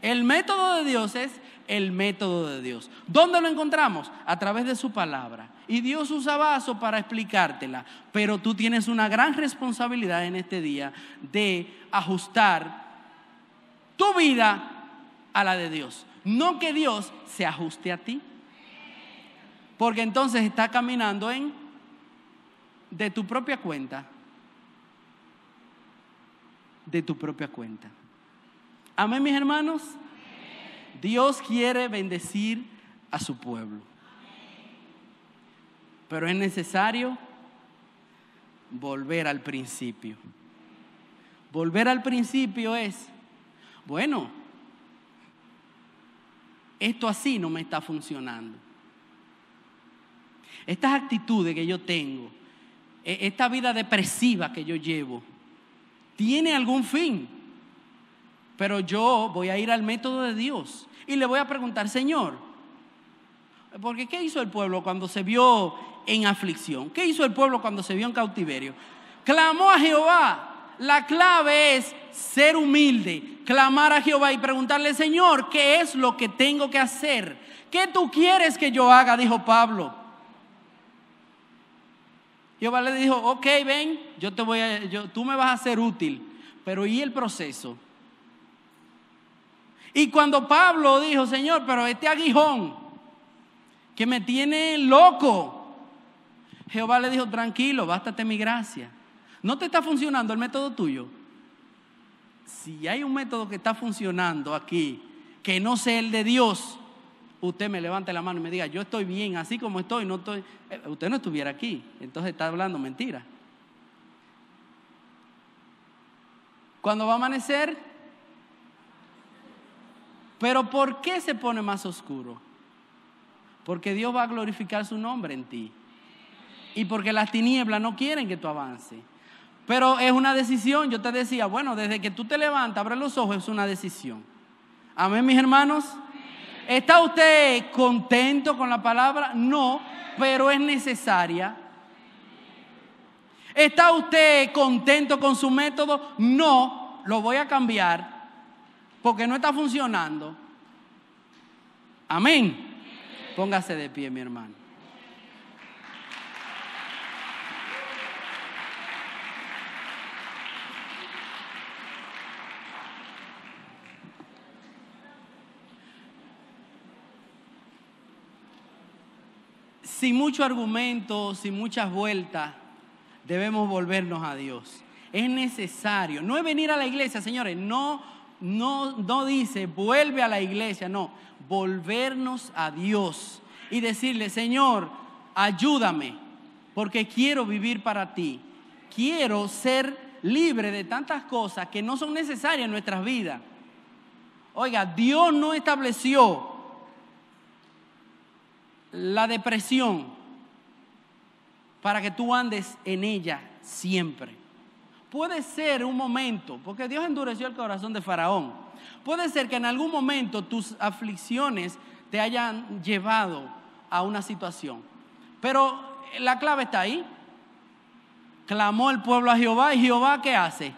Speaker 2: El método de Dios es el método de Dios. ¿Dónde lo encontramos? A través de su palabra. Y Dios usa vaso para explicártela. Pero tú tienes una gran responsabilidad en este día de ajustar tu vida a la de Dios. No que Dios se ajuste a ti. Porque entonces estás caminando de tu propia cuenta. De tu propia cuenta. Amén, mis hermanos. Dios quiere bendecir a su pueblo. Pero es necesario volver al principio. Volver al principio es, bueno, esto así no me está funcionando. Estas actitudes que yo tengo, esta vida depresiva que yo llevo, tiene algún fin, pero yo voy a ir al método de Dios y le voy a preguntar, Señor, porque ¿qué hizo el pueblo cuando se vio en aflicción? ¿Qué hizo el pueblo cuando se vio en cautiverio? Clamó a Jehová. La clave es ser humilde, clamar a Jehová y preguntarle, Señor, ¿qué es lo que tengo que hacer? ¿Qué tú quieres que yo haga? Dijo Pablo. Jehová le dijo, ok, ven, tú me vas a ser útil, pero ¿y el proceso? Y cuando Pablo dijo, Señor, pero este aguijón que me tiene loco, Jehová le dijo, tranquilo, bástate mi gracia. ¿No te está funcionando el método tuyo? Si hay un método que está funcionando aquí, que no sea el de Dios, usted me levante la mano y me diga, yo estoy bien, así como estoy, no estoy. Usted no estuviera aquí, entonces está hablando mentira. Cuando va a amanecer, pero ¿por qué se pone más oscuro? Porque Dios va a glorificar su nombre en ti. Y porque las tinieblas no quieren que tú avances. Pero es una decisión. Yo te decía, bueno, desde que tú te levantas, abres los ojos, es una decisión. Amén, mis hermanos. ¿Está usted contento con la palabra? No, pero es necesaria. ¿Está usted contento con su método? No, lo voy a cambiar porque no está funcionando. Amén. Póngase de pie, mi hermano. Sin mucho argumento, sin muchas vueltas, debemos volvernos a Dios. Es necesario. No es venir a la iglesia, señores. No dice vuelve a la iglesia. No, volvernos a Dios y decirle, Señor, ayúdame, porque quiero vivir para ti. Quiero ser libre de tantas cosas que no son necesarias en nuestras vidas. Oiga, Dios no estableció la depresión para que tú andes en ella siempre. Puede ser un momento, porque Dios endureció el corazón de Faraón. Puede ser que en algún momento tus aflicciones te hayan llevado a una situación. Pero la clave está ahí. Clamó el pueblo a Jehová y Jehová, ¿qué hace?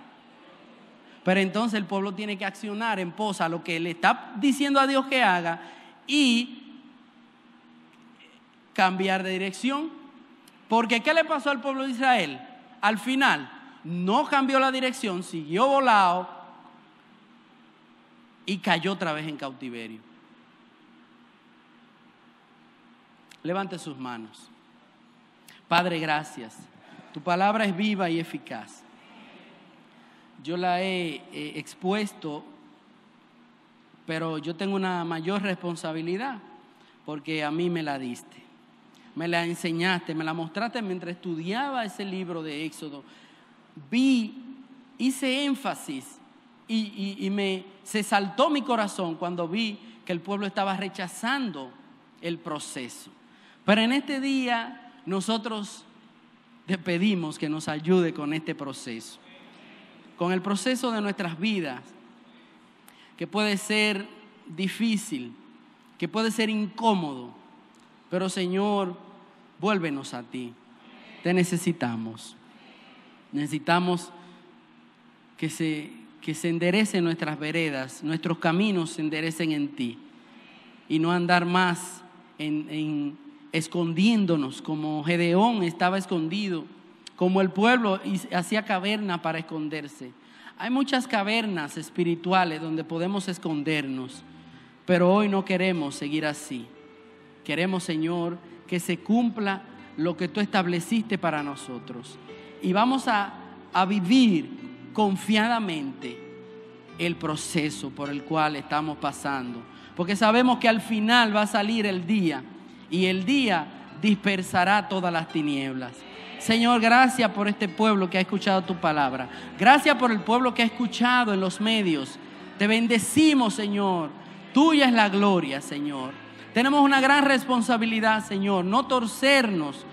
Speaker 2: Pero entonces el pueblo tiene que accionar en pos a lo que le está diciendo a Dios que haga y cambiar de dirección. Porque ¿qué le pasó al pueblo de Israel? Al final no cambió la dirección, siguió volado y cayó otra vez en cautiverio. Levante sus manos. Padre, gracias. Tu palabra es viva y eficaz. Yo la he expuesto, pero yo tengo una mayor responsabilidad porque a mí me la diste. Me la enseñaste, me la mostraste mientras estudiaba ese libro de Éxodo. Hice énfasis y se saltó mi corazón cuando vi que el pueblo estaba rechazando el proceso. Pero en este día nosotros te pedimos que nos ayude con este proceso. Con el proceso de nuestras vidas, que puede ser difícil, que puede ser incómodo, pero Señor, vuélvenos a ti. Te necesitamos. Necesitamos que se enderecen nuestras veredas, nuestros caminos se enderecen en ti y no andar más en escondiéndonos como Gedeón estaba escondido, como el pueblo hacía caverna para esconderse. Hay muchas cavernas espirituales donde podemos escondernos, pero hoy no queremos seguir así. Queremos, Señor, que se cumpla lo que tú estableciste para nosotros. Y vamos a vivir confiadamente el proceso por el cual estamos pasando. Porque sabemos que al final va a salir el día y el día dispersará todas las tinieblas. Señor, gracias por este pueblo que ha escuchado tu palabra. Gracias por el pueblo que ha escuchado en los medios. Te bendecimos, Señor. Tuya es la gloria, Señor. Tenemos una gran responsabilidad, Señor. No torcernos,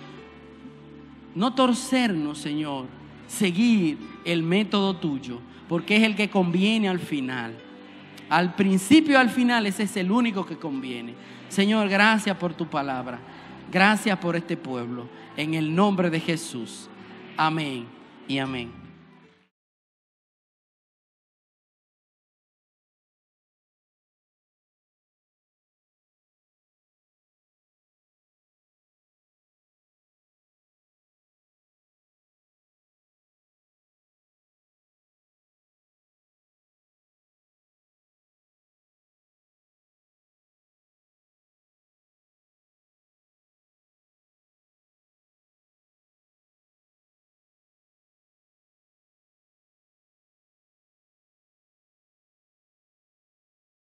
Speaker 2: Señor. Seguir el método tuyo, porque es el que conviene al final. Al principio y al final ese es el único que conviene. Señor, gracias por tu palabra. Gracias por este pueblo. En el nombre de Jesús. Amén y amén.